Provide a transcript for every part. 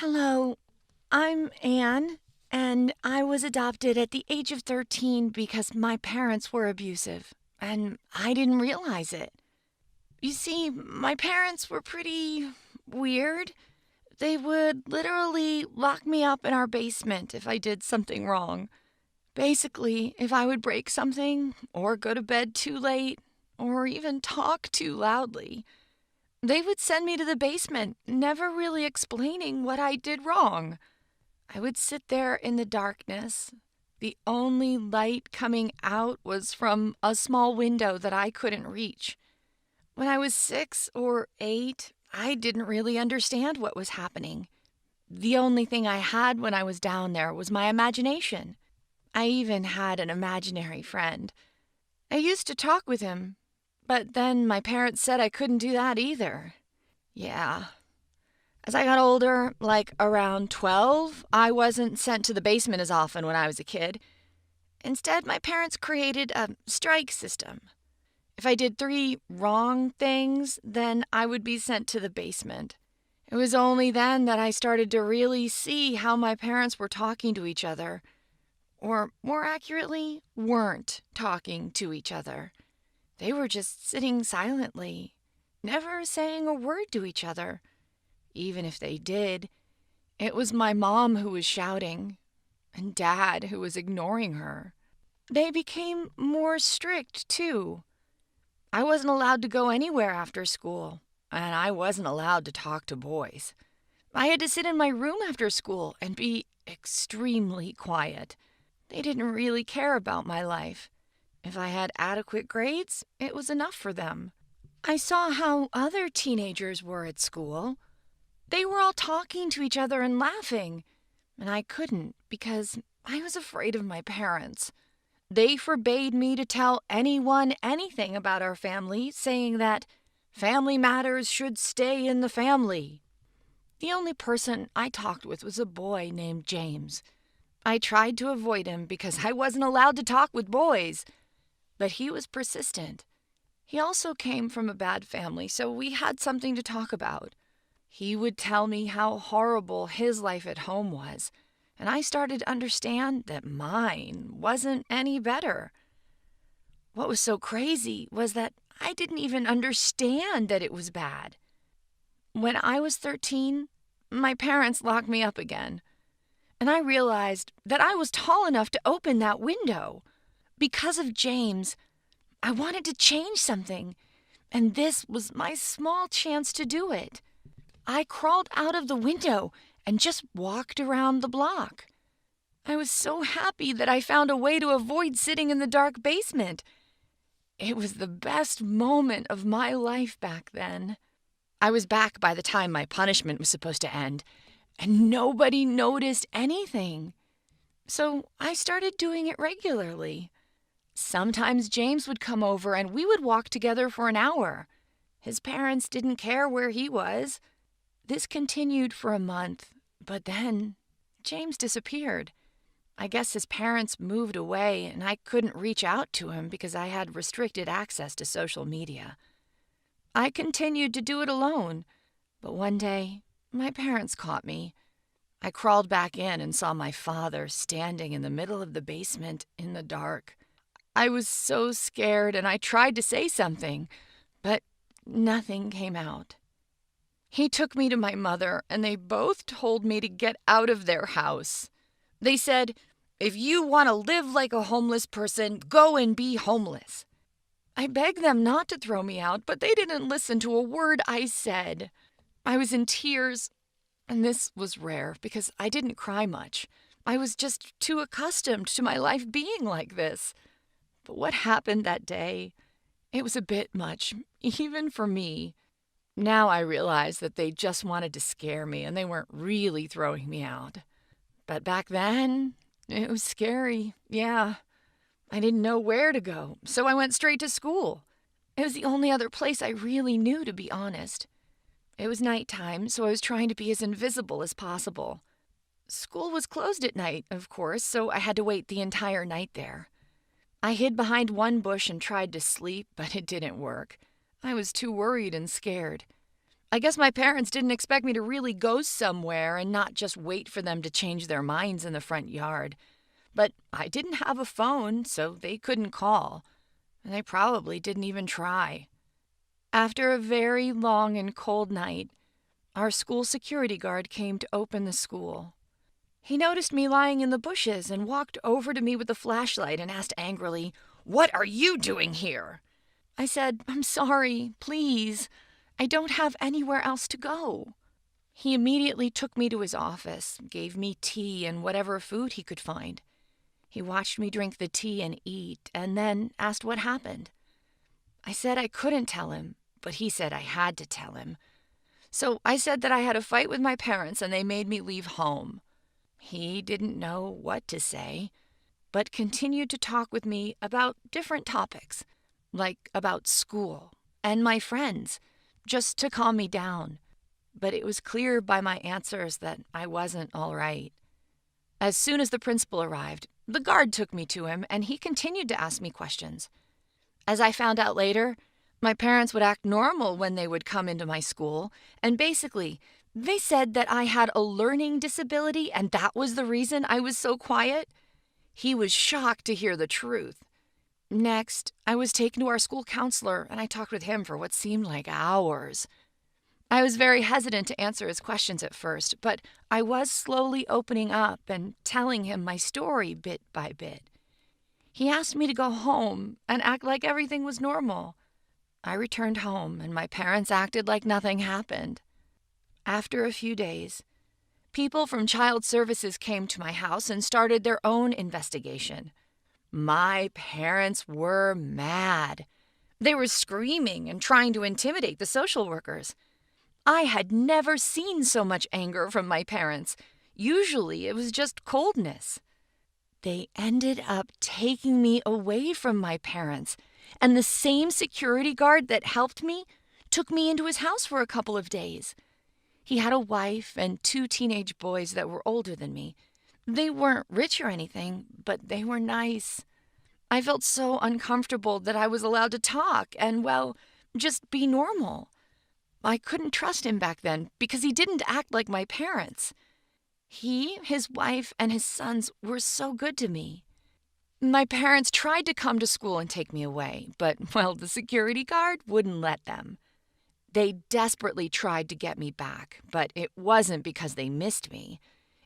Hello, I'm Anne, and I was adopted at the age of 13 because my parents were abusive, and I didn't realize it. You see, my parents were pretty weird. They would literally lock me up in our basement if I did something wrong. Basically, if I would break something, or go to bed too late, or even talk too loudly, they would send me to the basement, never really explaining what I did wrong. I would sit there in the darkness. The only light coming out was from a small window that I couldn't reach. When I was 6 or 8, I didn't really understand what was happening. The only thing I had when I was down there was my imagination. I even had an imaginary friend. I used to talk with him, but then my parents said I couldn't do that either. Yeah. As I got older, like around 12, I wasn't sent to the basement as often when I was a kid. Instead, my parents created a strike system. If I did 3 wrong things, then I would be sent to the basement. It was only then that I started to really see how my parents were talking to each other. Or, more accurately, weren't talking to each other. They were just sitting silently, never saying a word to each other. Even if they did, it was my mom who was shouting, and Dad who was ignoring her. They became more strict, too. I wasn't allowed to go anywhere after school, and I wasn't allowed to talk to boys. I had to sit in my room after school and be extremely quiet. They didn't really care about my life. If I had adequate grades, it was enough for them. I saw how other teenagers were at school. They were all talking to each other and laughing, and I couldn't because I was afraid of my parents. They forbade me to tell anyone anything about our family, saying that family matters should stay in the family. The only person I talked with was a boy named James. I tried to avoid him because I wasn't allowed to talk with boys, but he was persistent. He also came from a bad family, so we had something to talk about. He would tell me how horrible his life at home was, and I started to understand that mine wasn't any better. What was so crazy was that I didn't even understand that it was bad. When I was 13, my parents locked me up again, and I realized that I was tall enough to open that window. Because of James, I wanted to change something, and this was my small chance to do it. I crawled out of the window and just walked around the block. I was so happy that I found a way to avoid sitting in the dark basement. It was the best moment of my life back then. I was back by the time my punishment was supposed to end, and nobody noticed anything. So I started doing it regularly. Sometimes James would come over and we would walk together for an hour. His parents didn't care where he was. This continued for a month, but then James disappeared. I guess his parents moved away and I couldn't reach out to him because I had restricted access to social media. I continued to do it alone, but one day my parents caught me. I crawled back in and saw my father standing in the middle of the basement in the dark. I was so scared and I tried to say something, but nothing came out. He took me to my mother, and they both told me to get out of their house. They said, "If you want to live like a homeless person, go and be homeless." I begged them not to throw me out, but they didn't listen to a word I said. I was in tears, and this was rare because I didn't cry much. I was just too accustomed to my life being like this. But what happened that day, it was a bit much, even for me. Now I realize that they just wanted to scare me and they weren't really throwing me out. But back then, it was scary, yeah. I didn't know where to go, so I went straight to school. It was the only other place I really knew, to be honest. It was nighttime, so I was trying to be as invisible as possible. School was closed at night, of course, so I had to wait the entire night there. I hid behind one bush and tried to sleep, but it didn't work. I was too worried and scared. I guess my parents didn't expect me to really go somewhere and not just wait for them to change their minds in the front yard. But I didn't have a phone, so they couldn't call. And they probably didn't even try. After a very long and cold night, our school security guard came to open the school. He noticed me lying in the bushes and walked over to me with a flashlight and asked angrily, "What are you doing here?" I said, "I'm sorry, please. I don't have anywhere else to go." He immediately took me to his office, gave me tea and whatever food he could find. He watched me drink the tea and eat, and then asked what happened. I said I couldn't tell him, but he said I had to tell him. So I said that I had a fight with my parents and they made me leave home. He didn't know what to say, but continued to talk with me about different topics, like about school and my friends, just to calm me down. But it was clear by my answers that I wasn't all right. As soon as the principal arrived, the guard took me to him and he continued to ask me questions. As I found out later, my parents would act normal when they would come into my school, and basically, they said that I had a learning disability and that was the reason I was so quiet. He was shocked to hear the truth. Next, I was taken to our school counselor and I talked with him for what seemed like hours. I was very hesitant to answer his questions at first, but I was slowly opening up and telling him my story bit by bit. He asked me to go home and act like everything was normal. I returned home and my parents acted like nothing happened. After a few days, people from Child Services came to my house and started their own investigation. My parents were mad. They were screaming and trying to intimidate the social workers. I had never seen so much anger from my parents. Usually it was just coldness. They ended up taking me away from my parents, and the same security guard that helped me took me into his house for a couple of days. He had a wife and 2 teenage boys that were older than me. They weren't rich or anything, but they were nice. I felt so uncomfortable that I was allowed to talk and, well, just be normal. I couldn't trust him back then because he didn't act like my parents. He, his wife, and his sons were so good to me. My parents tried to come to school and take me away, but, well, the security guard wouldn't let them. They desperately tried to get me back, but it wasn't because they missed me.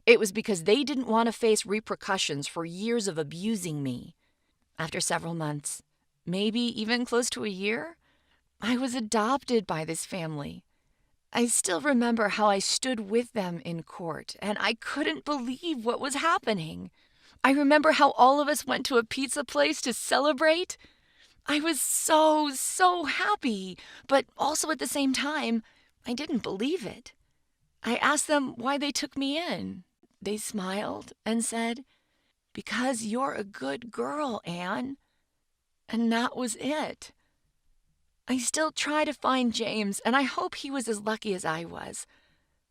It was because they didn't want to face repercussions for years of abusing me. After several months, maybe even close to a year, I was adopted by this family. I still remember how I stood with them in court, and I couldn't believe what was happening. I remember how all of us went to a pizza place to celebrate. I was so happy, but also at the same time, I didn't believe it. I asked them why they took me in. They smiled and said, "Because you're a good girl, Anne." And that was it. I still try to find James, and I hope he was as lucky as I was.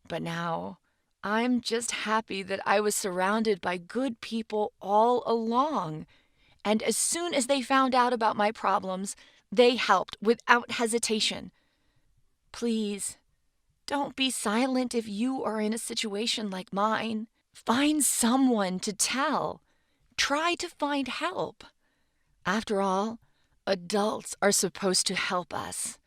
But now, I'm just happy that I was surrounded by good people all along. And as soon as they found out about my problems, they helped without hesitation. Please, don't be silent if you are in a situation like mine. Find someone to tell. Try to find help. After all, adults are supposed to help us.